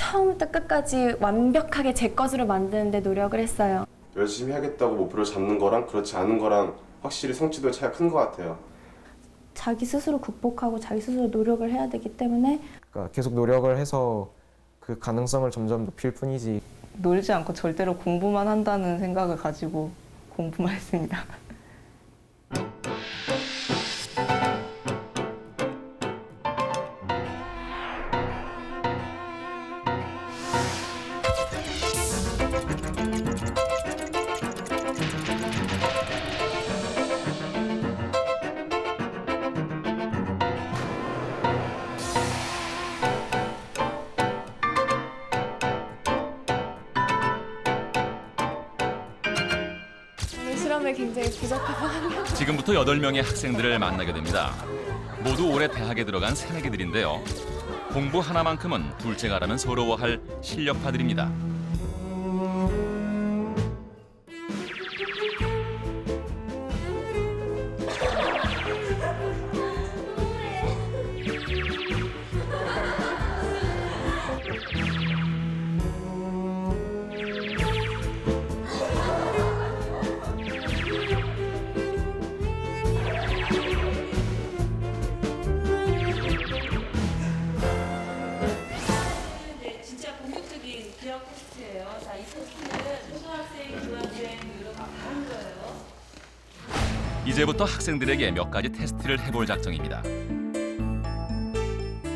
처음부터 끝까지 완벽하게 제 것으로 만드는 데 노력을 했어요. 열심히 하겠다고 목표를 잡는 거랑 그렇지 않은 거랑 확실히 성취도의 차이가 큰 것 같아요. 자기 스스로 극복하고 자기 스스로 노력을 해야 되기 때문에 그러니까 계속 노력을 해서 그 가능성을 점점 높일 뿐이지. 놀지 않고 절대로 공부만 한다는 생각을 가지고 공부만 했습니다. 실험에 굉장히 부적합한 지금부터 8명의 학생들을 만나게 됩니다. 모두 올해 대학에 들어간 새내기들인데요. 공부 하나만큼은 둘째가라면 서러워할 실력파들입니다. 진짜 본격적인 기억 테스트예요. 자, 이 테스트는 초등학생, 중학생 이런 거 하는 거예요. 이제부터 학생들에게 몇 가지 테스트를 해볼 작정입니다.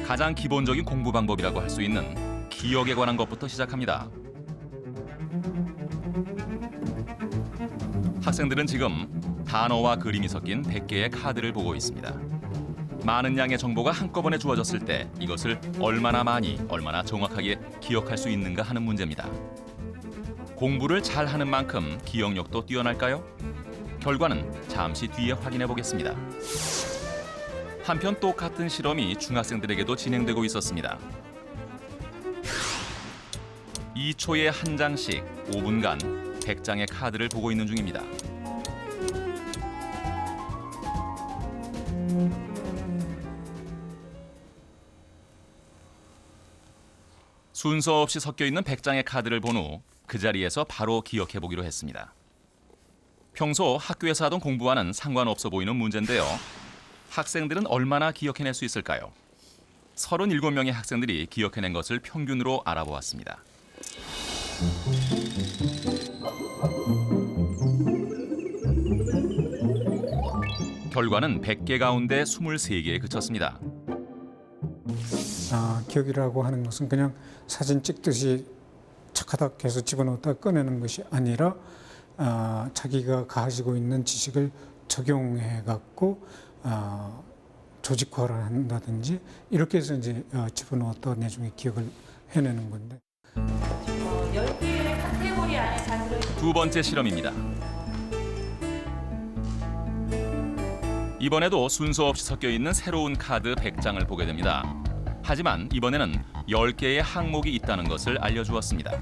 가장 기본적인 공부 방법이라고 할 수 있는 기억에 관한 것부터 시작합니다. 학생들은 지금 단어와 그림이 섞인 100개의 카드를 보고 있습니다. 많은 양의 정보가 한꺼번에 주어졌을 때 이것을 얼마나 많이, 얼마나 정확하게 기억할 수 있는가 하는 문제입니다. 공부를 잘하는 만큼 기억력도 뛰어날까요? 결과는 잠시 뒤에 확인해 보겠습니다. 한편 똑같은 실험이 중학생들에게도 진행되고 있었습니다. 2초에 한 장씩 5분간 100장의 카드를 보고 있는 중입니다. 순서 없이 섞여 있는 100장의 카드를 본 후 그 자리에서 바로 기억해 보기로 했습니다. 평소 학교에서 하던 공부와는 상관없어 보이는 문제인데요. 학생들은 얼마나 기억해낼 수 있을까요? 37명의 학생들이 기억해낸 것을 평균으로 알아보았습니다. 결과는 100개 가운데 23개에 그쳤습니다. 기억이라고 하는 것은 그냥 사진 찍듯이 착하다 해서 집어넣었다 꺼내는 것이 아니라 자기가 가지고 있는 지식을 적용해 갖고 조직화를 한다든지 이렇게 해서 이제 집어넣었다 나중에 기억을 해내는 건데. 10개의 카테고리 안에 다 들어있는 두 번째 실험입니다. 이번에도 순서 없이 섞여 있는 새로운 카드 100장을 보게 됩니다. 하지만 이번에는 10개의 항목이 있다는 것을 알려주었습니다.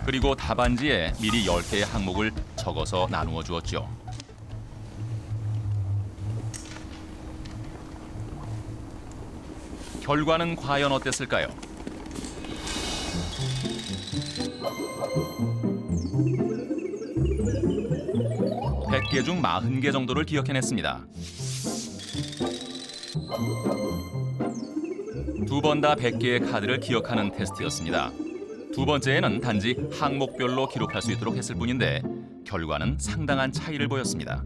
그리고 답안지에 미리 10개의 항목을 적어서 나누어 주었죠. 결과는 과연 어땠을까요? 100개 중 40개 정도를 기억해냈습니다. 두 번 다 100개의 카드를 기억하는 테스트였습니다. 두 번째에는 단지 항목별로 기록할 수 있도록 했을 뿐인데 결과는 상당한 차이를 보였습니다.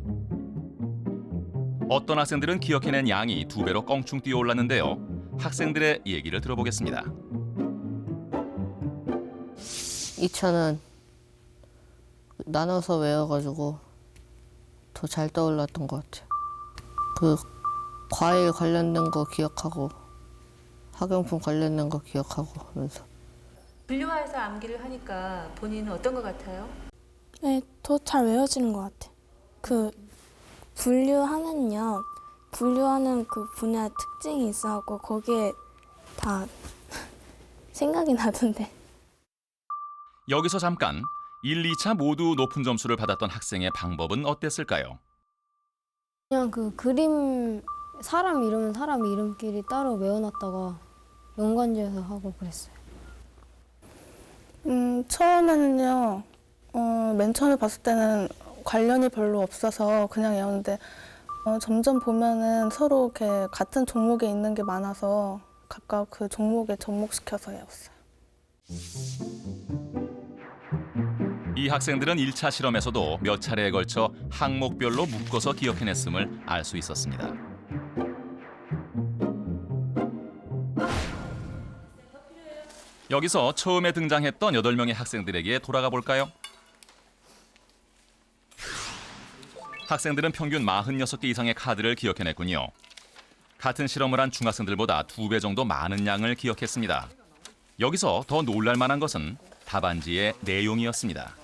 어떤 학생들은 기억해낸 양이 2배로 껑충 뛰어올랐는데요. 학생들의 얘기를 들어보겠습니다. 2차는 나눠서 외워가지고 더 잘 떠올랐던 것 같아요. 그 과일 관련된 거 기억하고 학용품 관련된 거 기억하고 하면서. 분류화해서 암기를 하니까 본인은 어떤 것 같아요? 네, 더 잘 외워지는 것 같아요. 그 분류하면요, 분류하는 그 분야 특징이 있어갖고 거기에 다 생각이 나던데. 여기서 잠깐 1, 2차 모두 높은 점수를 받았던 학생의 방법은 어땠을까요? 그냥 그 그림 사람 이름은 사람 이름끼리 따로 외워놨다가 연관지어서 하고 그랬어요. 처음에는요, 맨 처음에 봤을 때는 관련이 별로 없어서 그냥 외웠는데 점점 보면은 서로 이렇게 같은 종목에 있는 게 많아서 각각 그 종목에 접목시켜서 외웠어요. 이 학생들은 1차 실험에서도 몇 차례에 걸쳐 항목별로 묶어서 기억해냈음을 알 수 있었습니다. 여기서 처음에 등장했던 8명의 학생들에게 돌아가 볼까요? 학생들은 평균 46개 이상의 카드를 기억해냈군요. 같은 실험을 한 중학생들보다 2배 정도 많은 양을 기억했습니다. 여기서 더 놀랄 만한 것은 답안지의 내용이었습니다.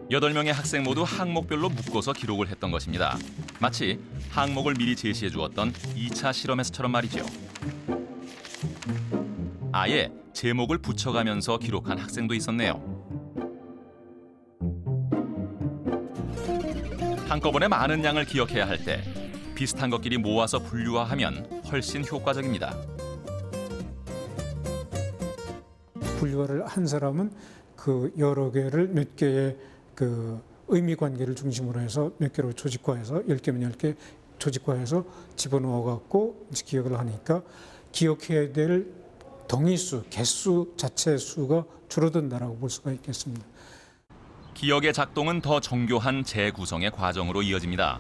8명의 학생 모두 항목별로 묶어서 기록을 했던 것입니다. 마치 항목을 미리 제시해 주었던 2차 실험에서처럼 말이죠. 아예 제목을 붙여가면서 기록한 학생도 있었네요. 한꺼번에 많은 양을 기억해야 할 때 비슷한 것끼리 모아서 분류화하면 훨씬 효과적입니다. 분류화를 한 사람은 그 여러 개를 몇 개의 그 의미 관계를 중심으로 해서 몇 개로 조직화해서 10개면 10개 조직화해서 집어넣어 갖고 기억을 하니까 기억해야 될 동의수, 개수 자체 수가 줄어든다라고 볼 수가 있겠습니다. 기억의 작동은 더 정교한 재구성의 과정으로 이어집니다.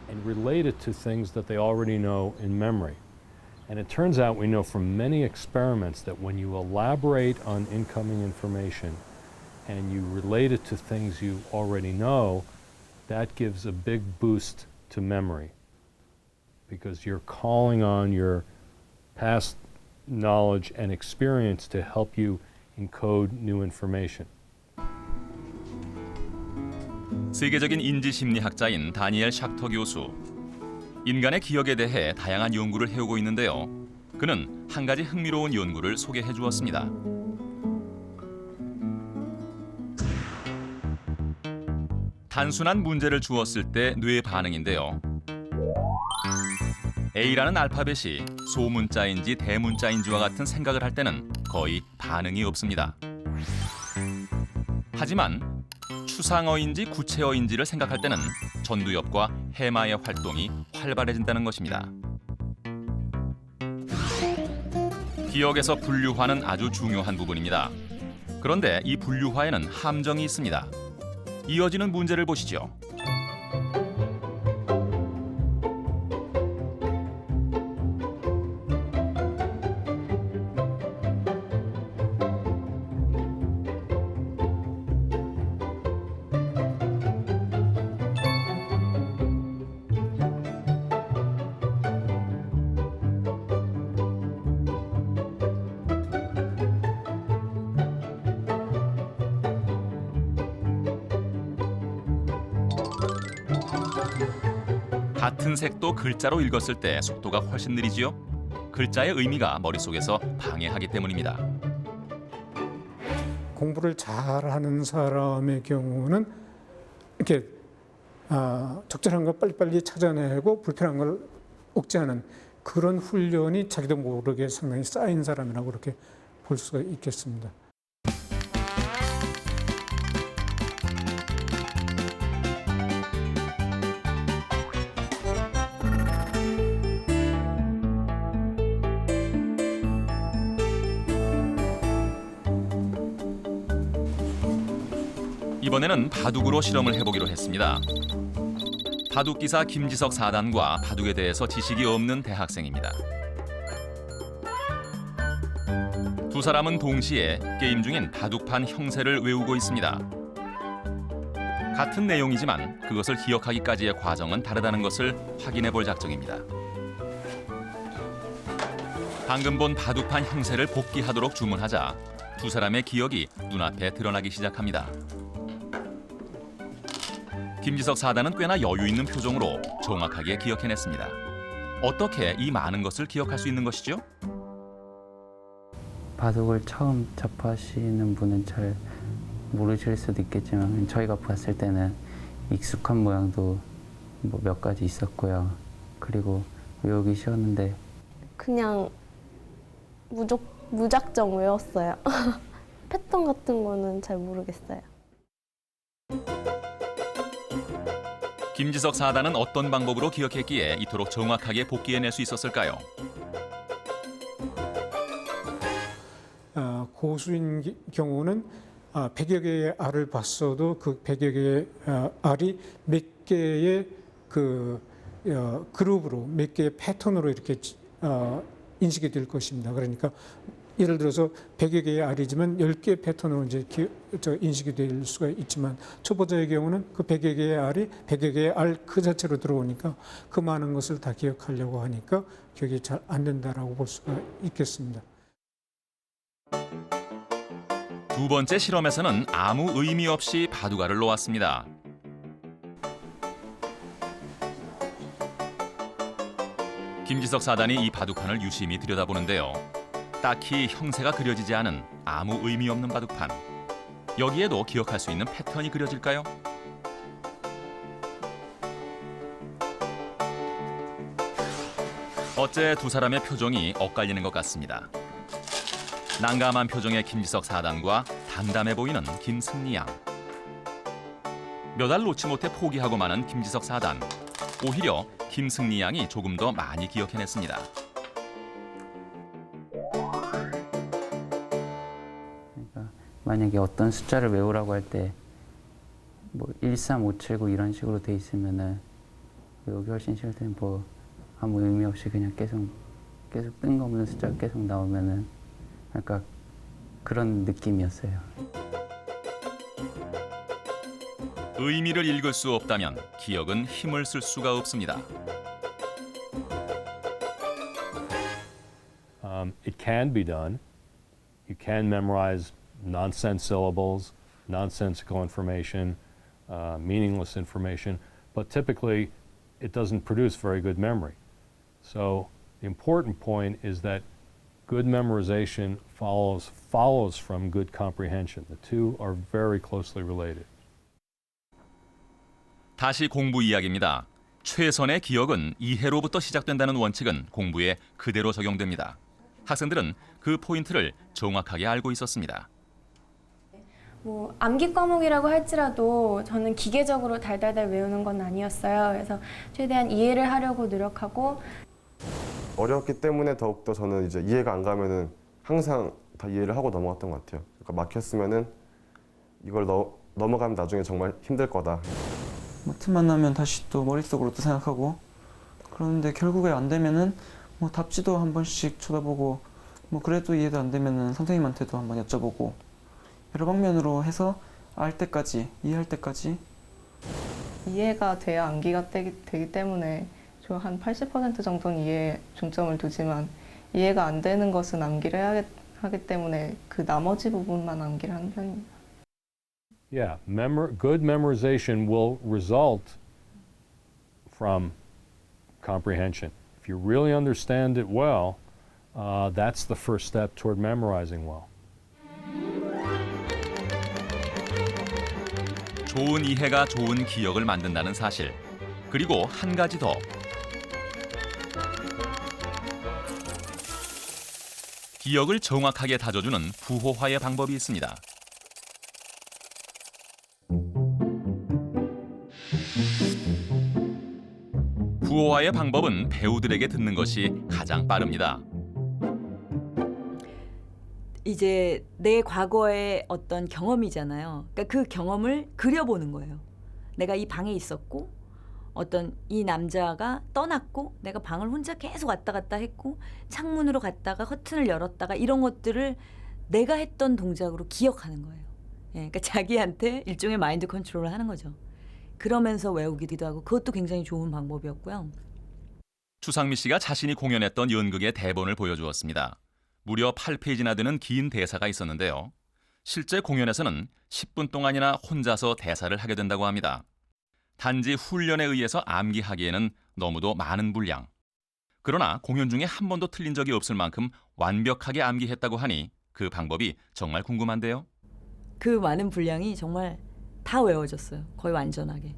And relate it to things that they already know in memory. And it turns out we know from many experiments that when you elaborate on incoming information and you relate it to things you already know, that gives a big boost to memory. Because you're calling on your past knowledge and experience to help you encode new information. 세계적인 인지심리학자인 다니엘 샥터 교수. 인간의 기억에 대해 다양한 연구를 해오고 있는데요. 그는 한 가지 흥미로운 연구를 소개해 주었습니다. 단순한 문제를 주었을 때 뇌의 반응인데요. A라는 알파벳이 소문자인지 대문자인지와 같은 생각을 할 때는 거의 반응이 없습니다. 하지만 추상어인지 구체어인지를 생각할 때는 전두엽과 해마의 활동이 활발해진다는 것입니다. 기억에서 분류화는 아주 중요한 부분입니다. 그런데 이 분류화에는 함정이 있습니다. 이어지는 문제를 보시죠. 같은 색도 글자로 읽었을 때 속도가 훨씬 느리지요? 글자의 의미가 머릿속에서 방해하기 때문입니다. 공부를 잘하는 사람의 경우는 이렇게 적절한 걸 빨리빨리 찾아내고 불편한 걸 억제하는 그런 훈련이 자기도 모르게 상당히 쌓인 사람이라고 그렇게 볼 수가 있겠습니다. 이번에는 바둑으로 실험을 해보기로 했습니다. 바둑기사 김지석 4단과 바둑에 대해서 지식이 없는 대학생입니다. 두 사람은 동시에 게임 중인 바둑판 형세를 외우고 있습니다. 같은 내용이지만 그것을 기억하기까지의 과정은 다르다는 것을 확인해 볼 작정입니다. 방금 본 바둑판 형세를 복기하도록 주문하자 두 사람의 기억이 눈앞에 드러나기 시작합니다. 김지석 4단은 꽤나 여유 있는 표정으로 정확하게 기억해냈습니다. 어떻게 이 많은 것을 기억할 수 있는 것이죠? 바둑을 처음 접하시는 분은 잘 모르실 수도 있겠지만 저희가 봤을 때는 익숙한 모양도 뭐 몇 가지 있었고요. 그리고 외우기 쉬웠는데 그냥 무작정 외웠어요. 패턴 같은 거는 잘 모르겠어요. 김지석 4단은 어떤 방법으로 기억했기에 이토록 정확하게 복기해낼 수 있었을까요? 고수인 경우는 100여 개의 알을 봤어도 그 100여 개의 알이 몇 개의 그룹으로 몇 개의 패턴으로 이렇게 인식이 될 것입니다. 그러니까 예를 들어서 100여 개의 알이지만 10개의 패턴으로 이제 인식이 될 수가 있지만 초보자의 경우는 그 100여 개의 알이 100여 개의 알 그 자체로 들어오니까 그 많은 것을 다 기억하려고 하니까 기억이 잘 안 된다라고 볼 수가 있겠습니다. 두 번째 실험에서는 아무 의미 없이 바둑알을 놓았습니다. 김지석 4단이 이 바둑판을 유심히 들여다보는데요. 딱히 형세가 그려지지 않은 아무 의미 없는 바둑판. 여기에도 기억할 수 있는 패턴이 그려질까요? 어째 두 사람의 표정이 엇갈리는 것 같습니다. 난감한 표정의 김지석 4단과 담담해 보이는 김승리 양. 몇 알 놓지 못해 포기하고 마는 김지석 4단. 오히려 김승리 양이 조금 더 많이 기억해냈습니다. 그러니까 만약에 어떤 숫자를 외우라고 할 때 뭐 13579 이런 식으로 돼 있으면은 외우기 훨씬 쉬울 때는 뭐 아무 의미 없이 그냥 계속 뜬금없는 숫자가 계속 나오면은 그러니까 그런 느낌이었어요. 의미를 읽을 수 없다면 기억은 힘을 쓸 수가 없습니다. It can be done. You can memorize nonsense syllables, nonsensical information, meaningless information, but typically it doesn't produce very good memory. So the important point is that good memorization follows from good comprehension. The two are very closely related. 다시 공부 이야기입니다. 최선의 기억은 이해로부터 시작된다는 원칙은 공부에 그대로 적용됩니다. 학생들은 그 포인트를 정확하게 알고 있었습니다. 뭐 암기 과목이라고 할지라도 저는 기계적으로 달달달 외우는 건 아니었어요. 그래서 최대한 이해를 하려고 노력하고 어려웠기 때문에 더욱더 저는 이제 이해가 안 가면은 항상 다 이해를 하고 넘어갔던 것 같아요. 그러니까 막혔으면은 이걸 넘어가면 나중에 정말 힘들 거다. 뭐 틈만 나면 다시 또 머릿속으로 또 생각하고 그러는데 결국에 안 되면은 뭐 답지도 한 번씩 쳐다보고 뭐 그래도 이해도 안 되면은 선생님한테도 한번 여쭤보고 여러 방면으로 해서 알 때까지 이해할 때까지 이해가 돼야 암기가 되기 때문에 저 한 80% 정도는 이해에 중점을 두지만 이해가 안 되는 것은 암기를 해야 하기 때문에 그 나머지 부분만 암기를 하는 편입니다. Yeah, good memorization will result from comprehension. If you really understand it well, that's the first step toward memorizing well. 좋은 이해가 좋은 기억을 만든다는 사실. 그리고 한 가지 더. 기억을 정확하게 다져주는 부호화의 방법이 있습니다. 부호화의 방법은 배우들에게 듣는 것이 가장 빠릅니다. 이제 내 과거의 어떤 경험이잖아요. 그러니까 그 경험을 그려보는 거예요. 내가 이 방에 있었고 어떤 이 남자가 떠났고 내가 방을 혼자 계속 왔다 갔다 했고 창문으로 갔다가 커튼을 열었다가 이런 것들을 내가 했던 동작으로 기억하는 거예요. 예, 그러니까 자기한테 일종의 마인드 컨트롤을 하는 거죠. 그러면서 외우기도 하고 그것도 굉장히 좋은 방법이었고요. 추상미 씨가 자신이 공연했던 연극의 대본을 보여주었습니다. 무려 8페이지나 되는 긴 대사가 있었는데요. 실제 공연에서는 10분 동안이나 혼자서 대사를 하게 된다고 합니다. 단지 훈련에 의해서 암기하기에는 너무도 많은 분량. 그러나 공연 중에 한 번도 틀린 적이 없을 만큼 완벽하게 암기했다고 하니 그 방법이 정말 궁금한데요. 그 많은 분량이 정말 다 외워졌어요. 거의 완전하게.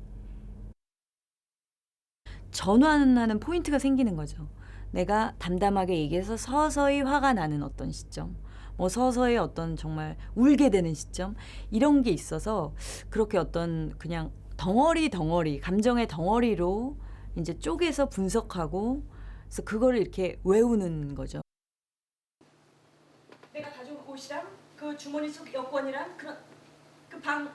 전환하는 포인트가 생기는 거죠. 내가 담담하게 얘기해서 서서히 화가 나는 어떤 시점, 뭐 서서히 어떤 정말 울게 되는 시점, 이런 게 있어서 그렇게 어떤 그냥 덩어리 감정의 덩어리로 이제 쪼개서 분석하고, 그래서 그거를 이렇게 외우는 거죠. 내가 가져온 옷이랑 그 주머니 속 여권이랑 그런 그 방.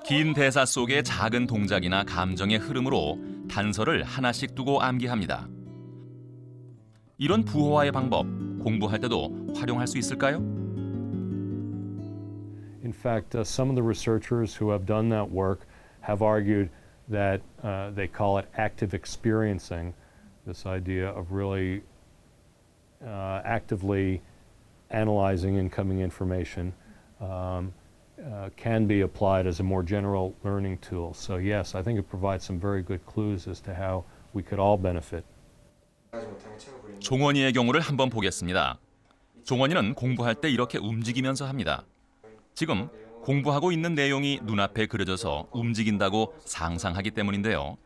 긴 대사 속의 작은 동작이나 감정의 흐름으로 단서를 하나씩 두고 암기합니다. 이런 부호화의 방법, 공부할 때도 활용할 수 있을까요? In fact, some of the researchers who have done that work have argued that they call it active experiencing, this idea of really actively analyzing incoming information can be applied as a more general learning tool. So yes, I think it provides some very good clues as to how we could all benefit. 종원이의 경우를 한번 보겠습니다. 종원이는 공부할 때 이렇게 움직이면서 합니다. 지금 공부하고 있는 내용이 눈앞에 그려져서 움직인다고 상상하기 때문인데요.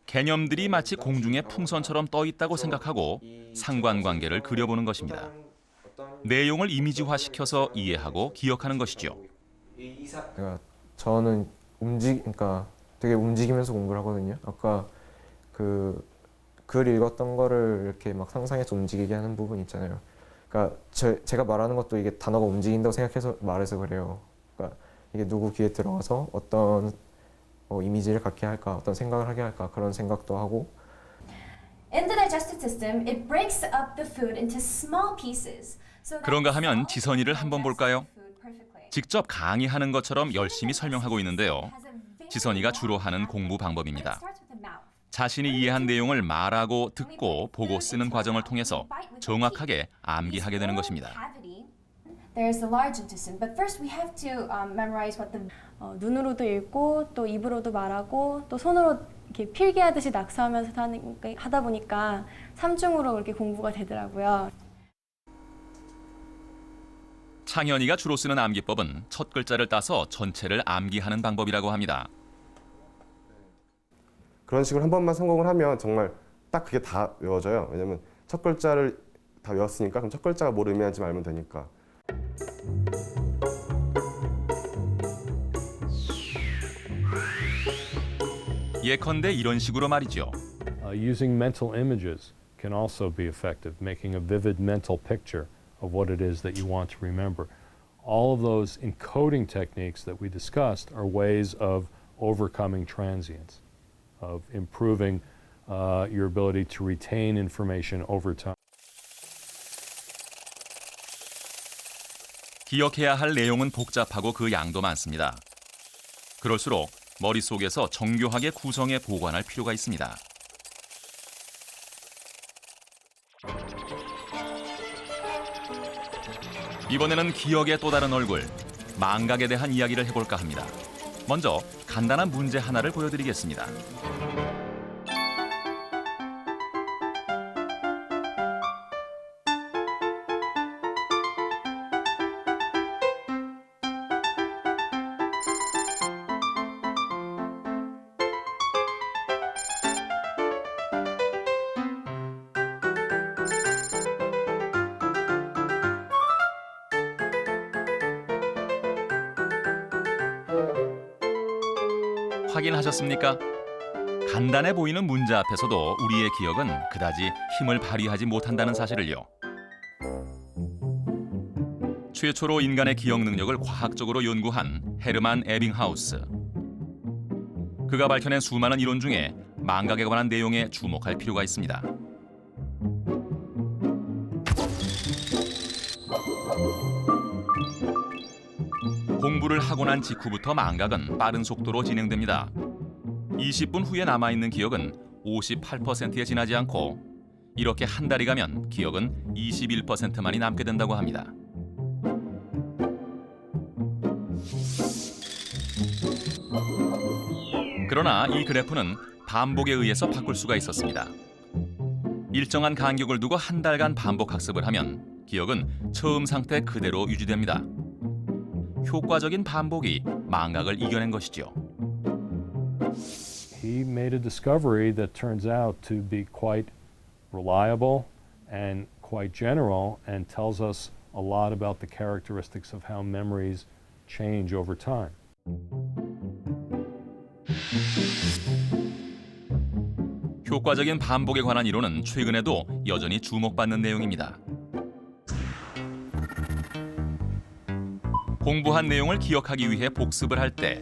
개념들이 마치 공중에 풍선처럼 떠 있다고 생각하고 상관관계를 그려보는 것입니다. 내용을 이미지화시켜서 이해하고 기억하는 것이죠. 그러니까 저는 그러니까 되게 움직이면서 공부를 하거든요. 아까 그 글 읽었던 거를 이렇게 막 상상해서 움직이게 하는 부분 있잖아요. 그러니까 제가 말하는 것도 이게 단어가 움직인다고 생각해서 말해서 그래요. 그러니까 이게 누구 귀에 들어가서 어떤 이미지를 갖게 할까, 어떤 생각을 하게 할까, 그런 생각도 하고. In the digestive system, it breaks up the food into small pieces. 그런가 하면 지선이를 한번 볼까요? 직접 강의하는 것처럼 열심히 설명하고 있는데요. 지선이가 주로 하는 공부 방법입니다. 자신이 이해한 내용을 말하고 듣고 보고 쓰는 과정을 통해서 정확하게 암기하게 되는 것입니다. There's the large intestine, but first we have to memorize what the 눈으로도 읽고 또 입으로도 말하고 또 손으로 이렇게 필기하듯이 낙서하면서 하다 보니까 삼중으로 그렇게 공부가 되더라고요. 창현이가 주로 쓰는 암기법은 첫 글자를 따서 전체를 암기하는 방법이라고 합니다. 그런 식으로 한 번만 성공을 하면 정말 딱 그게 다 외워져요. 왜냐면 첫 글자를 다 외웠으니까 그럼 첫 글자가 뭘 의미하는지 알면 되니까. 예컨대 이런 식으로 말이죠. Using mental images can also be effective, making a vivid mental picture of what it is that you want to remember. All of those encoding techniques that we discussed are ways of overcoming transience, of improving your ability to retain information over time. 기억해야 할 내용은 복잡하고 그 양도 많습니다. 그럴수록 머릿속에서 정교하게 구성해 보관할 필요가 있습니다. 이번에는 기억의 또 다른 얼굴, 망각에 대한 이야기를 해볼까 합니다. 먼저 간단한 문제 하나를 보여드리겠습니다. 확인하셨습니까? 간단해 보이는 문제 앞에서도 우리의 기억은 그다지 힘을 발휘하지 못한다는 사실을요. 최초로 인간의 기억 능력을 과학적으로 연구한 헤르만 에빙하우스. 그가 밝혀낸 수많은 이론 중에 망각에 관한 내용에 주목할 필요가 있습니다. 공부를 하고 난 직후부터 망각은 빠른 속도로 진행됩니다. 20분 후에 남아있는 기억은 58%에 지나지 않고 이렇게 한 달이 가면 기억은 21%만이 남게 된다고 합니다. 그러나 이 그래프는 반복에 의해서 바꿀 수가 있었습니다. 일정한 간격을 두고 한 달간 반복 학습을 하면 기억은 처음 상태 그대로 유지됩니다. 효과적인 반복이 망각을 이겨낸 것이죠. he made a discovery that turns out to be quite reliable and quite general and tells us a lot about the characteristics of how memories change over time. 효과적인 반복에 관한 이론은 최근에도 여전히 주목받는 내용입니다. 공부한 내용을 기억하기 위해 복습을 할 때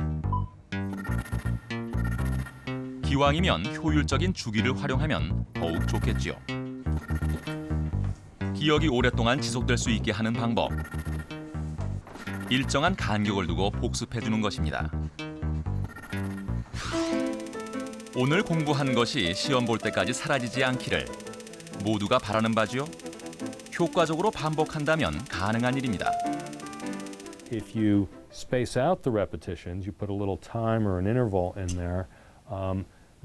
기왕이면 효율적인 주기를 활용하면 더욱 좋겠지요. 기억이 오랫동안 지속될 수 있게 하는 방법. 일정한 간격을 두고 복습해주는 것입니다. 오늘 공부한 것이 시험 볼 때까지 사라지지 않기를 모두가 바라는 바지요. 효과적으로 반복한다면 가능한 일입니다. If you space out the repetitions, you put a little time or an interval in there,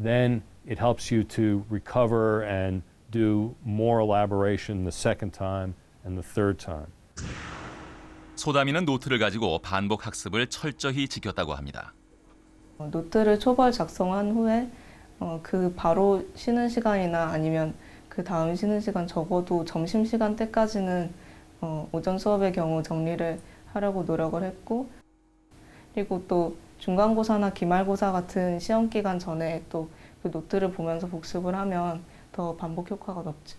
then it helps you to recover and do more elaboration the second time and the third time. 소담이는 노트를 가지고 반복 학습을 철저히 지켰다고 합니다. 노트를 초벌 작성한 후에 그 바로 쉬는 시간이나 아니면 그 다음 쉬는 시간 적어도 점심시간 때까지는 오전 수업의 경우 정리를 하려고 노력을 했고, 그리고 또 중간고사나 기말고사 같은 시험 기간 전에 또 그 노트를 보면서 복습을 하면 더 반복 효과가 높죠.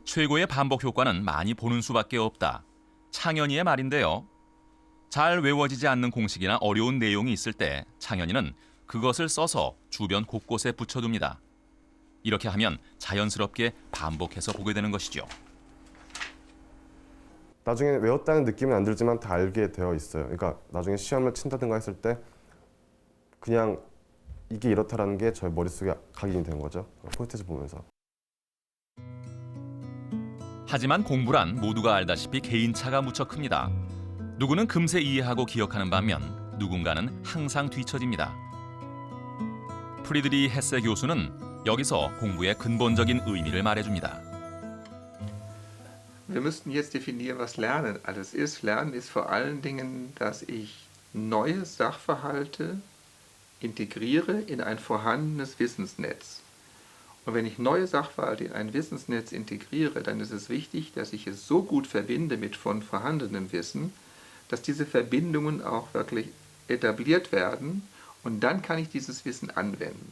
최고의 반복 효과는 많이 보는 수밖에 없다. 창현이의 말인데요. 잘 외워지지 않는 공식이나 어려운 내용이 있을 때 창현이는 그것을 써서 주변 곳곳에 붙여둡니다. 이렇게 하면 자연스럽게 반복해서 보게 되는 것이죠. 나중에 외웠다는 느낌은 안 들지만 다 알게 되어 있어요. 그러니까 나중에 시험을 친다든가 했을 때 그냥 이게 이렇다라는 게 저희 머릿속에 각인이 된 거죠. 포인트에서 보면서. 하지만 공부란 모두가 알다시피 개인차가 무척 큽니다. 누구는 금세 이해하고 기억하는 반면 누군가는 항상 뒤처집니다. 프리드리 헤세 교수는 여기서 공부의 근본적인 의미를 말해줍니다. Wir müssten jetzt definieren, was Lernen alles ist. Lernen ist vor allen Dingen, dass ich neue Sachverhalte integriere in ein vorhandenes Wissensnetz. Und wenn ich neue Sachverhalte in ein Wissensnetz integriere, dann ist es wichtig, dass ich es so gut verbinde mit von vorhandenem Wissen, dass diese Verbindungen auch wirklich etabliert werden und dann kann ich dieses Wissen anwenden.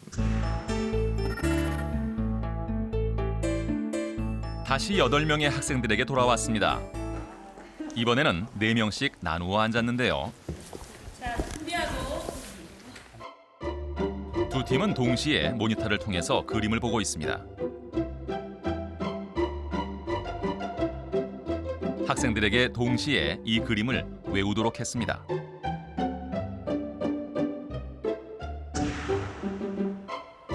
다시 8명의 학생들에게 돌아왔습니다. 이번에는 4명씩 나누어 앉았는데요. 자, 준비하고. 두 팀은 동시에 모니터를 통해서 그림을 보고 있습니다. 학생들에게 동시에 이 그림을 외우도록 했습니다.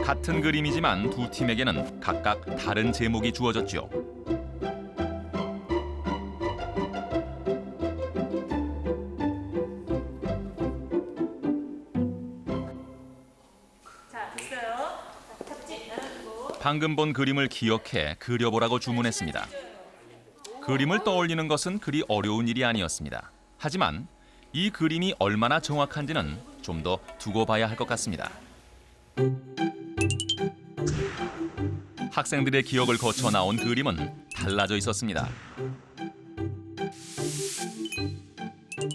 같은 그림이지만 두 팀에게는 각각 다른 제목이 주어졌죠. 자, 됐어요. 잡지 나눠주고. 방금 본 그림을 기억해 그려보라고 주문했습니다. 그림을 떠올리는 것은 그리 어려운 일이 아니었습니다. 하지만 이 그림이 얼마나 정확한지는 좀 더 두고 봐야 할 것 같습니다. 학생들의 기억을 거쳐 나온 그림은 달라져 있었습니다.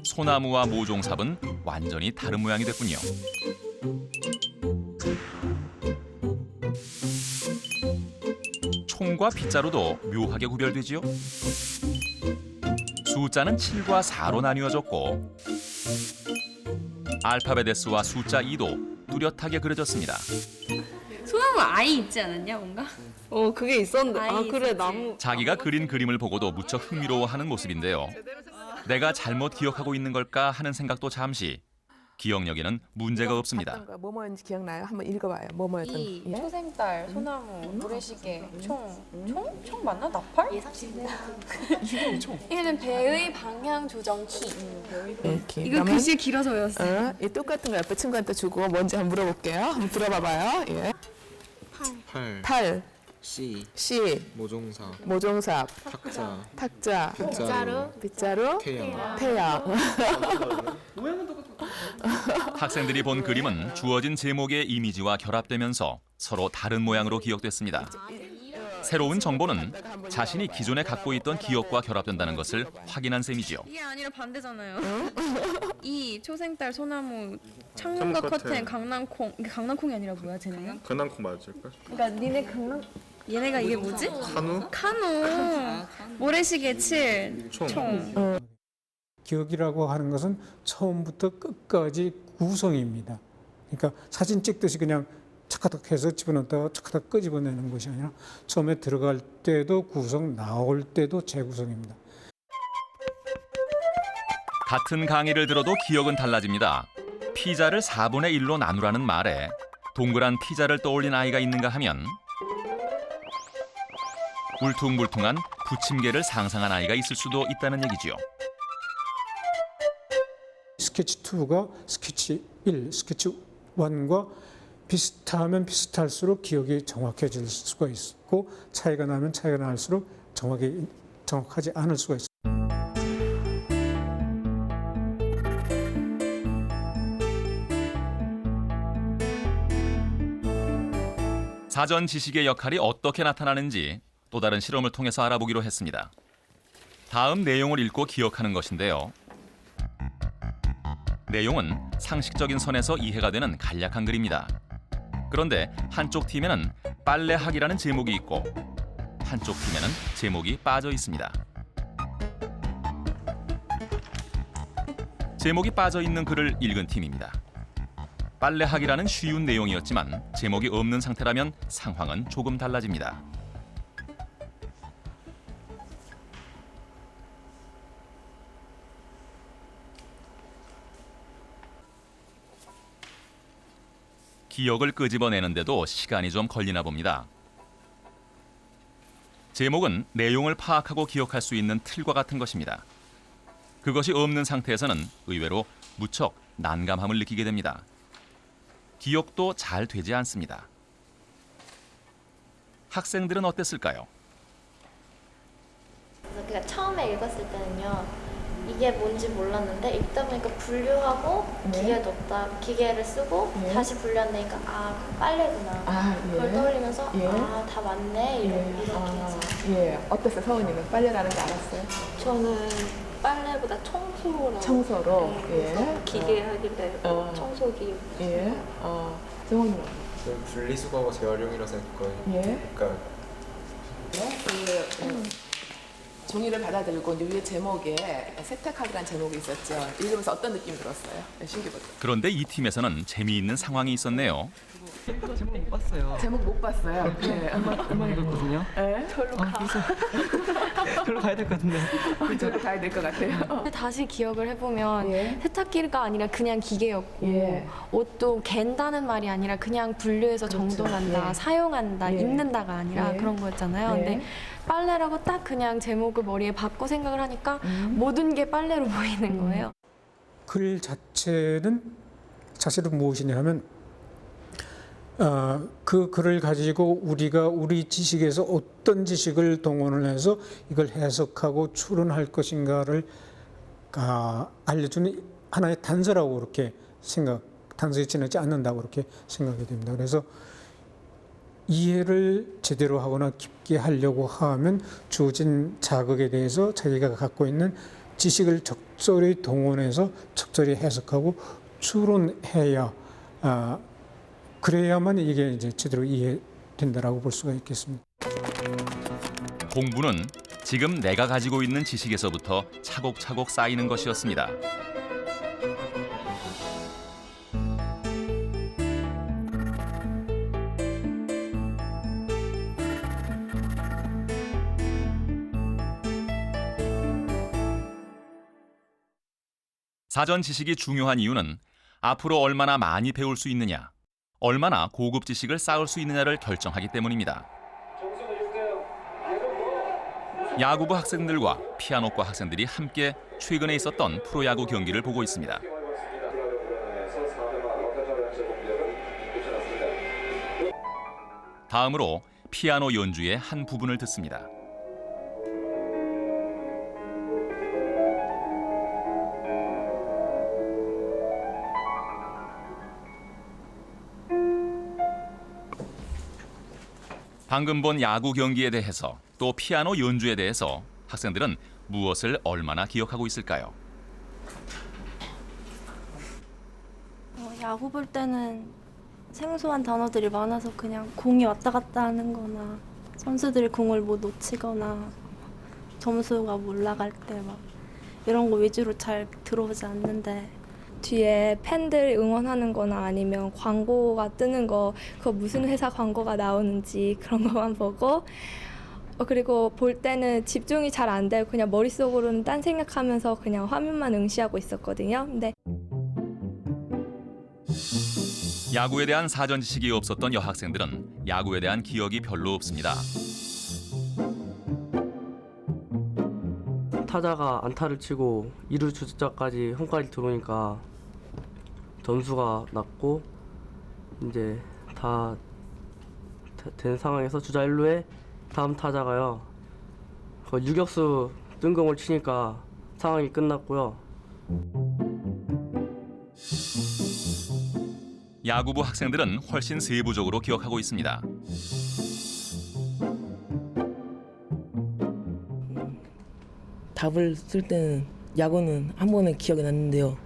소나무와 모종삽은 완전히 다른 모양이 됐군요. 총과 빗자루도 묘하게 구별되지요. 숫자는 7과 4로 나뉘어졌고 알파벳 S와 숫자 2도 뚜렷하게 그려졌습니다. 소나무 아이 있지 않았냐 뭔가? 그게 있었는데. 아 그래 나무. 자기가 그린 그림을 보고도 무척 흥미로워하는 모습인데요. 내가 잘못 기억하고 있는 걸까 하는 생각도 잠시. 기억력에는 문제가 없습니다. 뭐뭐였는지 기억나요? 한번 읽어봐요. 뭐뭐였던. 이 초생달, 소나무, 모래시계, 총 맞나? 나팔? 이게는 배의 방향 조정 키. 이렇게. 이거 글씨 길어서 외웠어요. 이 똑같은 거 옆에 친구한테 주고 뭔지 한번 물어볼게요. 한번 들어봐봐요. 예. 팔. 팔. C, 모종삽, 탁자, 빗자루, 태양. 학생들이 본 그림은 주어진 제목의 이미지와 결합되면서 서로 다른 모양으로 기억됐습니다. 새로운 정보는 자신이 기존에 갖고 있던 기억과 결합된다는 것을 확인한 셈이지요. 이게 아니라 반대잖아요. 이 초생딸 소나무 창문과 커튼 강낭콩. 이게 강낭콩이 아니라 뭐야 쟤네는? 강낭콩 맞을까? 그러니까 니네 얘네가 이게 뭐지? 카누. 모래시계 7. 총. 기억이라고 하는 것은 처음부터 끝까지 구성입니다. 그러니까 사진 찍듯이 그냥 착하닥 해서 집어넣다가 착하닥 끄집어내는 것이 아니라 처음에 들어갈 때도 구성, 나올 때도 재구성입니다. 같은 강의를 들어도 기억은 달라집니다. 피자를 4분의 1로 나누라는 말에 동그란 피자를 떠올린 아이가 있는가 하면 울퉁불퉁한 부침개를 상상한 아이가 있을 수도 있다는 얘기지요. 스케치 2가 스케치 1, 스케치 1과 비슷하면 비슷할수록 기억이 정확해질 수가 있고 차이가 나면 차이가 날수록 정확하지 않을 수가 있습니다. 사전 지식의 역할이 어떻게 나타나는지 또 다른 실험을 통해서 알아보기로 했습니다. 다음 내용을 읽고 기억하는 것인데요. 내용은 상식적인 선에서 이해가 되는 간략한 글입니다. 그런데 한쪽 팀에는 빨래하기라는 제목이 있고 한쪽 팀에는 제목이 빠져 있습니다. 제목이 빠져 있는 글을 읽은 팀입니다. 빨래하기라는 쉬운 내용이었지만 제목이 없는 상태라면 상황은 조금 달라집니다. 기억을 끄집어내는데도 시간이 좀 걸리나 봅니다. 제목은 내용을 파악하고 기억할 수 있는 틀과 같은 것입니다. 그것이 없는 상태에서는 의외로 무척 난감함을 느끼게 됩니다. 기억도 잘 되지 않습니다. 학생들은 어땠을까요? 그러니까 처음에 읽었을 때는요. 이게 뭔지 몰랐는데 읽다 보니까 분류하고 기계에 넣었다 기계를 쓰고 다시 분류한다니까 아 빨래구나 그걸 떠올리면서 다 맞네 이렇게 해서 어땠어요? 서은이는 빨래라는 게 알았어요? 저는 빨래보다 청소로 기계 하길래 청소기 정원이는? 저는 분리수거하고 재활용이라서 했거든요. 그러니까 종이를 받아들고 이제 위에 제목에 세탁하기라는 제목이 있었죠. 읽으면서 어떤 느낌 들었어요? 신기부터. 그런데 이 팀에서는 재미있는 상황이 있었네요. 제목 못 봤어요. 제목 못 봤어요. 얼마 읽었거든요. 네? 절로 가. 절로 가야 될 것 같은데. 절로 가야 될 것 같아요. 다시 기억을 해보면 세탁기가 아니라 그냥 기계였고 옷도 갠다는 말이 아니라 그냥 분류해서 정돈한다, 사용한다, 입는다가 아니라 그런 거였잖아요. 근데 빨래라고 딱 그냥 제목을 머리에 박고 생각을 하니까 모든 게 빨래로 보이는 거예요. 글 자체는 사실은 무엇이냐 하면 그 글을 가지고 우리가 우리 지식에서 어떤 지식을 동원을 해서 이걸 해석하고 추론할 것인가를 알려주는 하나의 단서라고 그렇게 단서에 지나지 않는다고 그렇게 생각이 됩니다. 그래서 이해를 제대로 하거나 깊게 하려고 하면 주어진 자극에 대해서 자기가 갖고 있는 지식을 적절히 동원해서 적절히 해석하고 추론해야 그래야만 이게 이제 제대로 이해된다라고 볼 수가 있겠습니다. 공부는 지금 내가 가지고 있는 지식에서부터 차곡차곡 쌓이는 것이었습니다. 사전 지식이 중요한 이유는 앞으로 얼마나 많이 배울 수 있느냐, 얼마나 고급 지식을 쌓을 수 있느냐를 결정하기 때문입니다. 야구부 학생들과 피아노과 학생들이 함께 최근에 있었던 프로야구 경기를 보고 있습니다. 다음으로 피아노 연주의 한 부분을 듣습니다. 방금 본 야구 경기에 대해서 또 피아노 연주에 대해서 학생들은 무엇을 얼마나 기억하고 있을까요? 야구 볼 때는 생소한 단어들이 많아서 그냥 공이 왔다 갔다 하는 거나 선수들이 공을 뭐 놓치거나 점수가 올라갈 때 막 이런 거 위주로 잘 들어오지 않는데 뒤에 팬들 응원하는 거나 아니면 광고가 뜨는 거 그거 무슨 회사 광고가 나오는지 그런 것만 보고 그리고 볼 때는 집중이 잘 안 되고 그냥 머릿속으로는 딴 생각하면서 그냥 화면만 응시하고 있었거든요. 근데 야구에 대한 사전 지식이 없었던 여학생들은 야구에 대한 기억이 별로 없습니다. 타자가 안타를 치고 2루 주자까지 홈까지 들어오니까 점수가 났고 이제 다 된 상황에서 주자 1루에 다음 타자가요. 유격수 뜬공을 치니까 상황이 끝났고요. 야구부 학생들은 훨씬 세부적으로 기억하고 있습니다. 답을 쓸 때는 야구는 한 번에 기억이 났는데요.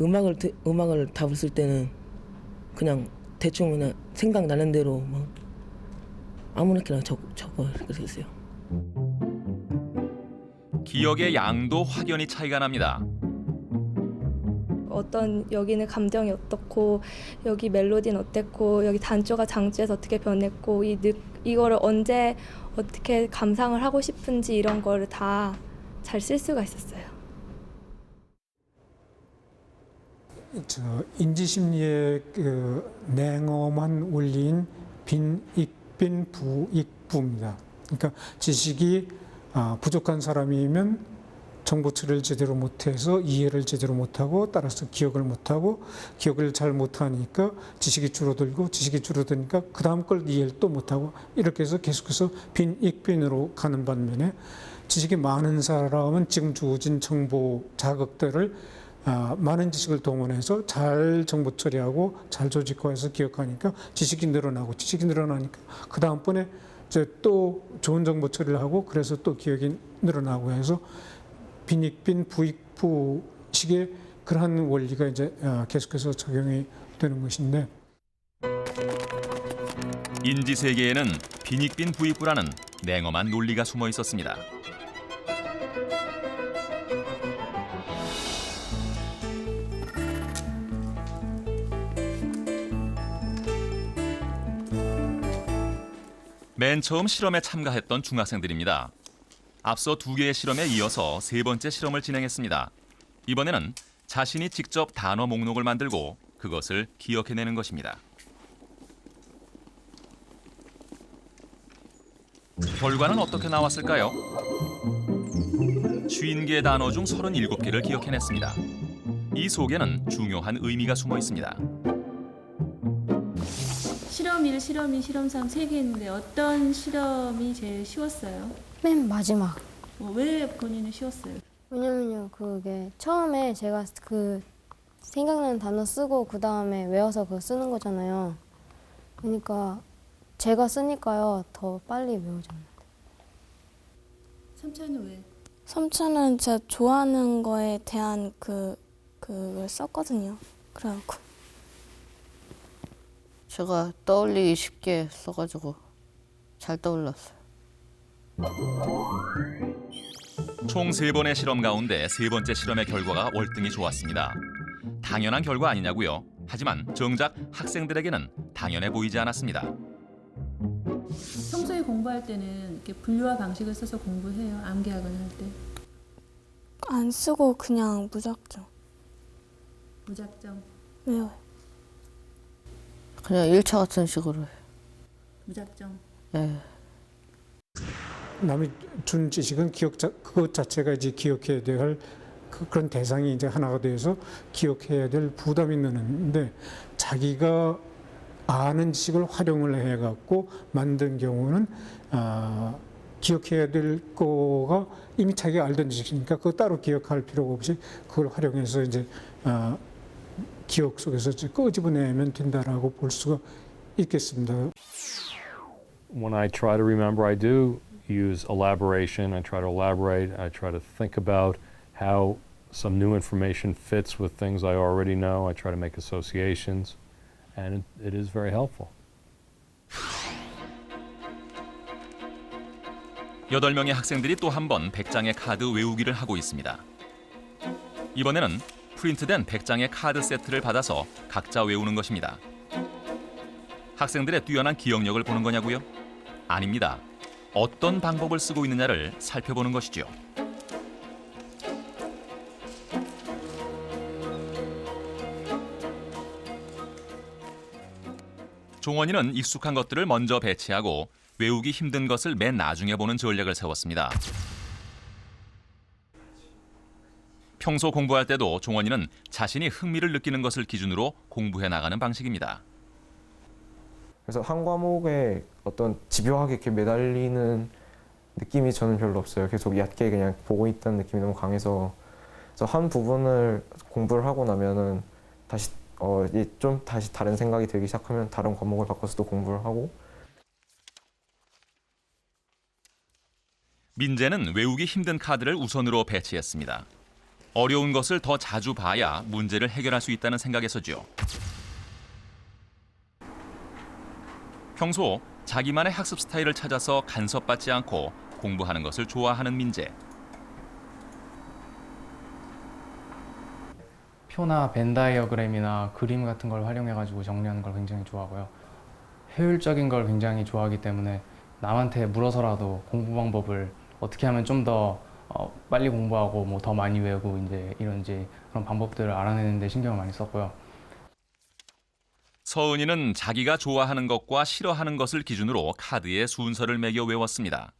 음악을 답을 쓸 때는 그냥 대충 그냥 생각나는 대로 막 아무렇게나 적어 그랬어요. 기억의 양도 확연히 차이가 납니다. 어떤 여기는 감정이 어떻고 여기 멜로디는 어땠고 여기 단조가 장조에서 어떻게 변했고 이거를 언제 어떻게 감상을 하고 싶은지 이런 거를 다 잘 쓸 수가 있었어요. 인지심리의 그 냉엄한 원리인 빈익빈 부익부입니다. 그러니까 지식이 부족한 사람이면 정보 처리를 제대로 못해서 이해를 제대로 못하고 따라서 기억을 못하고 기억을 잘 못하니까 지식이 줄어드니까 그 다음 걸 이해를 또 못하고 이렇게 해서 계속해서 빈익빈으로 가는 반면에 지식이 많은 사람은 지금 주어진 정보 자극들을 많은 지식을 동원해서 잘 정보 처리하고 잘 조직화해서 기억하니까 지식이 늘어나니까 그 다음번에 이제 또 좋은 정보 처리를 하고 그래서 또 기억이 늘어나고 해서 빈익빈 부익부식의 그러한 원리가 이제 계속해서 적용이 되는 것인데 인지 세계에는 빈익빈 부익부라는 냉엄한 논리가 숨어 있었습니다. 맨 처음 실험에 참가했던 중학생들입니다. 앞서 2개의 실험에 이어서 3번째 실험을 진행했습니다. 이번에는 자신이 직접 단어 목록을 만들고 그것을 기억해내는 것입니다. 결과는 어떻게 나왔을까요? 50개의 단어 중 37개를 기억해냈습니다. 이 속에는 중요한 의미가 숨어 있습니다. 실험 1, 실험 2, 실험 3 3개 있는데 어떤 실험이 제일 쉬웠어요? 맨 마지막. 왜 본인은 쉬웠어요? 왜냐면요, 그게 처음에 제가 그 생각나는 단어 쓰고 그 다음에 외워서 그거 쓰는 거잖아요. 그러니까 제가 쓰니까요, 더 빨리 외워져요. 3차는 왜? 3차는 제가 좋아하는 거에 대한 그걸 썼거든요. 그래갖고. 제가 떠올리기 쉽게 써가지고 잘 떠올랐어요. 총 3번의 실험 가운데 3번째 실험의 결과가 월등히 좋았습니다. 당연한 결과 아니냐고요? 하지만 정작 학생들에게는 당연해 보이지 않았습니다. 평소에 공부할 때는 이렇게 분류와 방식을 써서 공부해요? 암기하거나 할 때? 안 쓰고 그냥 무작정. 무작정? 왜요? 그냥 1차 같은 식으로 해요. 무작정? 네. 남이 준 지식은 그것 자체가 이제 기억해야 될 그런 대상이 이제 하나가 돼서 기억해야 될 부담이 있는데 자기가 아는 지식을 활용을 해갖고 만든 경우는 기억해야 될 거가 이미 자기가 알던 지식이니까 그거 따로 기억할 필요가 없이 그걸 활용해서 이제 기억 속에서 끄집어내면 된다라고 볼 수가 있겠습니다. When I try to remember, I do use elaboration. I try to elaborate. I try to think about how some new information fits with things I already know. I try to make associations, and it is very helpful. 8명의 학생들이 또 한 번 100장의 카드 외우기를 하고 있습니다. 이번에는 프린트된 100장의 카드 세트를 받아서 각자 외우는 것입니다. 학생들의 뛰어난 기억력을 보는 거냐고요? 아닙니다. 어떤 방법을 쓰고 있느냐를 살펴보는 것이죠. 종원이는 익숙한 것들을 먼저 배치하고 외우기 힘든 것을 맨 나중에 보는 전략을 세웠습니다. 평소 공부할 때도 종원이는 자신이 흥미를 느끼는 것을 기준으로 공부해 나가는 방식입니다. 그래서 한 과목에 어떤 집요하게 이렇게 매달리는 느낌이 저는 별로 없어요. 계속 얕게 그냥 보고 있다는 느낌이 너무 강해서 그래서 한 부분을 공부를 하고 나면은 다시 좀 다시 다른 생각이 들기 시작하면 다른 과목을 바꿔서 또 공부를 하고. 민재는 외우기 힘든 카드를 우선으로 배치했습니다. 어려운 것을 더 자주 봐야 문제를 해결할 수 있다는 생각에서죠. 평소 자기만의 학습 스타일을 찾아서 간섭받지 않고 공부하는 것을 좋아하는 민재. 표나 벤 다이어그램이나 그림 같은 걸 활용해가지고 정리하는 걸 굉장히 좋아하고요. 효율적인 걸 굉장히 좋아하기 때문에 남한테 물어서라도 공부 방법을 어떻게 하면 좀 더 빨리 공부하고 뭐 더 많이 외우고 이제 이런지 그런 방법들을 알아내는 데 신경을 많이 썼고요. 서은이는 자기가 좋아하는 것과 싫어하는 것을 기준으로 카드에 순서를 매겨 외웠습니다.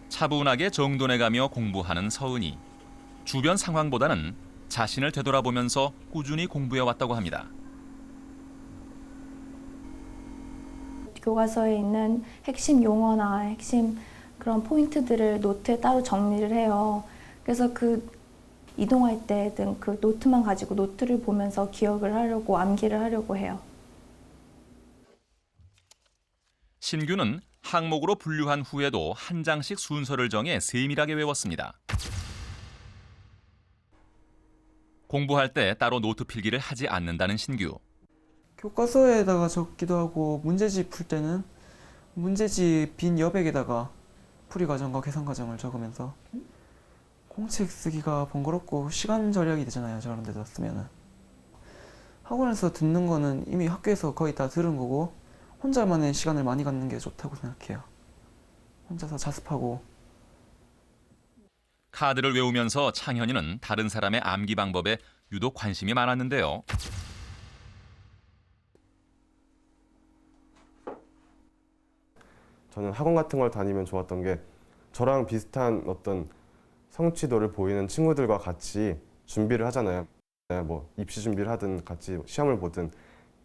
차분하게 정돈해가며 공부하는 서은이. 주변 상황보다는 자신을 되돌아보면서 꾸준히 공부해왔다고 합니다. 교과서에 있는 핵심 용어나 핵심 그런 포인트들을 노트에 따로 정리를 해요. 그래서 이동할 때든 그 노트만 가지고 노트를 보면서 기억을 하려고 암기를 하려고 해요. 신규는 항목으로 분류한 후에도 한 장씩 순서를 정해 세밀하게 외웠습니다. 공부할 때 따로 노트 필기를 하지 않는다는 신규. 교과서에다가 적기도 하고 문제집 풀 때는 문제집 빈 여백에다가 풀이 과정과 계산 과정을 적으면서 공책 쓰기가 번거롭고 시간 절약이 되잖아요. 저런 데다 쓰면은. 학원에서 듣는 거는 이미 학교에서 거의 다 들은 거고 혼자만의 시간을 많이 갖는 게 좋다고 생각해요. 혼자서 자습하고. 카드를 외우면서 창현이는 다른 사람의 암기 방법에 유독 관심이 많았는데요. 저는 학원 같은 걸 다니면 좋았던 게 저랑 비슷한 어떤 성취도를 보이는 친구들과 같이 준비를 하잖아요. 뭐 입시 준비를 하든 같이 시험을 보든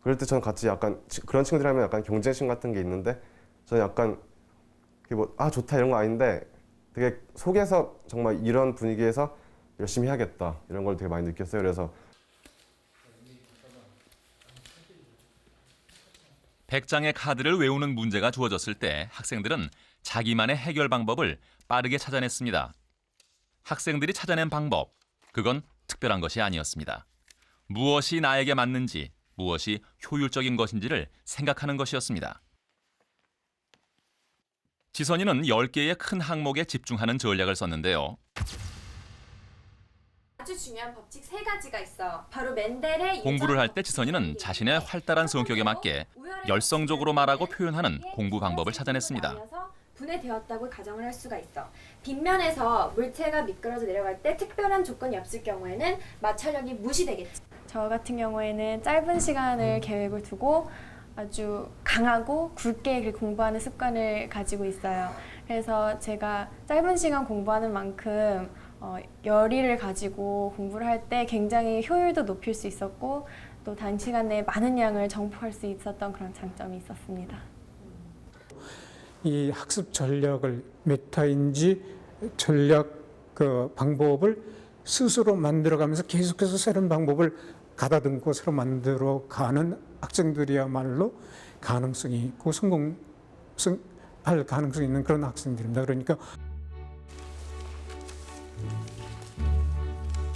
그럴 때 저는 같이 약간 그런 친구들 하면 약간 경쟁심 같은 게 있는데 저는 약간 좋다 이런 거 아닌데 되게 속에서 정말 이런 분위기에서 열심히 해야겠다 이런 걸 되게 많이 느꼈어요. 그래서 100장의 카드를 외우는 문제가 주어졌을 때 학생들은 자기만의 해결 방법을 빠르게 찾아냈습니다. 학생들이 찾아낸 방법, 그건 특별한 것이 아니었습니다. 무엇이 나에게 맞는지, 무엇이 효율적인 것인지를 생각하는 것이었습니다. 지선이는 10개의 큰 항목에 집중하는 전략을 썼는데요. 아주 중요한 법칙 3가지가 있어. 바로 멘델의 공부를 할 때 지선이는 자신의 활달한 성격에 맞게 열성적으로 말하고 표현하는 공부 방법을 찾아냈습니다. 분해되었다고 가정을 할 수가 있어. 빗면에서 물체가 미끄러져 내려갈 때 특별한 조건이 없을 경우에는 마찰력이 무시되겠지. 저 같은 경우에는 짧은 시간을 계획을 두고 아주 강하고 굵게 공부하는 습관을 가지고 있어요. 그래서 제가 짧은 시간 공부하는 만큼 열의를 가지고 공부를 할 때 굉장히 효율도 높일 수 있었고 또 단시간 내에 많은 양을 정복할 수 있었던 그런 장점이 있었습니다. 이 학습 전략을 메타인지 전략 그 방법을 스스로 만들어가면서 계속해서 새로운 방법을 가다듬고 새로 만들어가는 학생들이야말로 가능성이 있고 성공할 가능성이 있는 그런 학생들입니다. 그러니까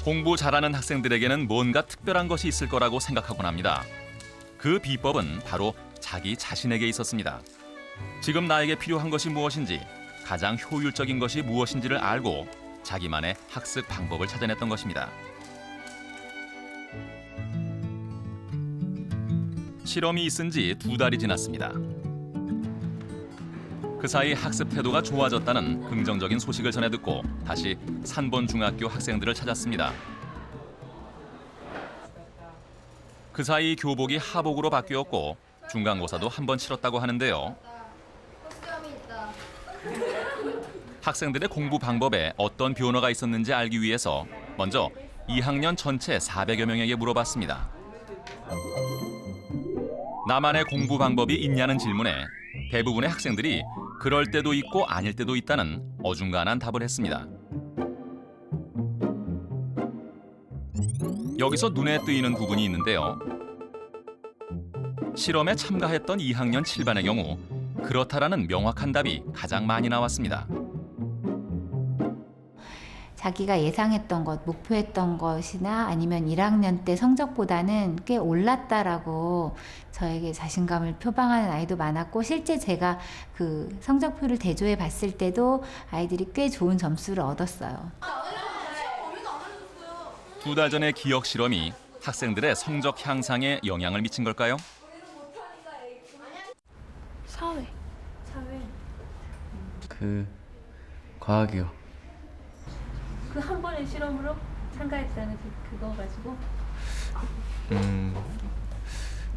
공부 잘하는 학생들에게는 뭔가 특별한 것이 있을 거라고 생각하곤 합니다. 그 비법은 바로 자기 자신에게 있었습니다. 지금 나에게 필요한 것이 무엇인지, 가장 효율적인 것이 무엇인지를 알고 자기만의 학습 방법을 찾아냈던 것입니다. 실험이 있은 지 2달이 지났습니다. 그 사이 학습 태도가 좋아졌다는 긍정적인 소식을 전해 듣고 다시 산본중학교 학생들을 찾았습니다. 그 사이 교복이 하복으로 바뀌었고 중간고사도 한 번 치렀다고 하는데요. 학생들의 공부 방법에 어떤 변화가 있었는지 알기 위해서 먼저 2학년 전체 400여 명에게 물어봤습니다. 나만의 공부 방법이 있냐는 질문에 대부분의 학생들이 그럴 때도 있고 아닐 때도 있다는 어중간한 답을 했습니다. 여기서 눈에 띄는 부분이 있는데요. 실험에 참가했던 2학년 7반의 경우 그렇다라는 명확한 답이 가장 많이 나왔습니다. 자기가 예상했던 것, 목표했던 것이나 아니면 1학년 때 성적보다는 꽤 올랐다라고 저에게 자신감을 표방하는 아이도 많았고, 실제 제가 그 성적표를 대조해 봤을 때도 아이들이 꽤 좋은 점수를 얻었어요. 2달 전의 기억 실험이 학생들의 성적 향상에 영향을 미친 걸까요? 사회. 그 과학이요. 그 한 번의 실험으로 참가했다는 그거 가지고?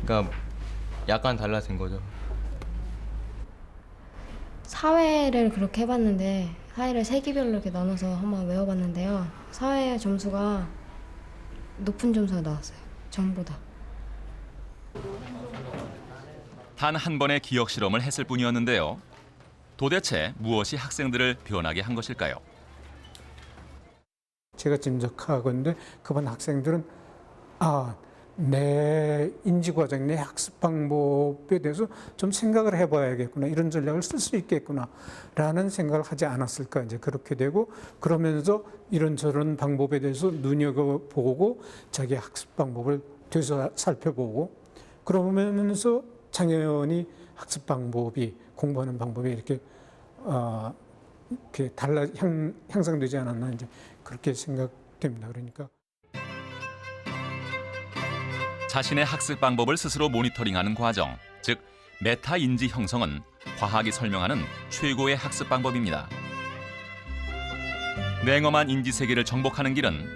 그러니까 약간 달라진 거죠. 사회를 그렇게 해봤는데 사회를 세기별로 이렇게 나눠서 한번 외워봤는데요. 사회 점수가 높은 점수가 나왔어요. 전보다. 단 한 번의 기억 실험을 했을 뿐이었는데요. 도대체 무엇이 학생들을 변하게 한 것일까요? 제가 짐작하건데 그반 학생들은 내 인지 과정, 내 학습 방법에 대해서 좀 생각을 해봐야겠구나, 이런 전략을 쓸 수 있겠구나라는 생각을 하지 않았을까. 이제 그렇게 되고, 그러면서 이런저런 방법에 대해서 눈여겨보고 자기 학습 방법을 되서 살펴보고, 그러면서 당연히 학습 방법이, 공부하는 방법이 이렇게 향상되지 않았나, 이제 그렇게 생각됩니다. 그러니까 자신의 학습 방법을 스스로 모니터링하는 과정, 즉 메타 인지 형성은 과학이 설명하는 최고의 학습 방법입니다. 냉엄한 인지 세계를 정복하는 길은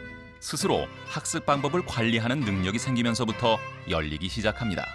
스스로 학습 방법을 관리하는 능력이 생기면서부터 열리기 시작합니다.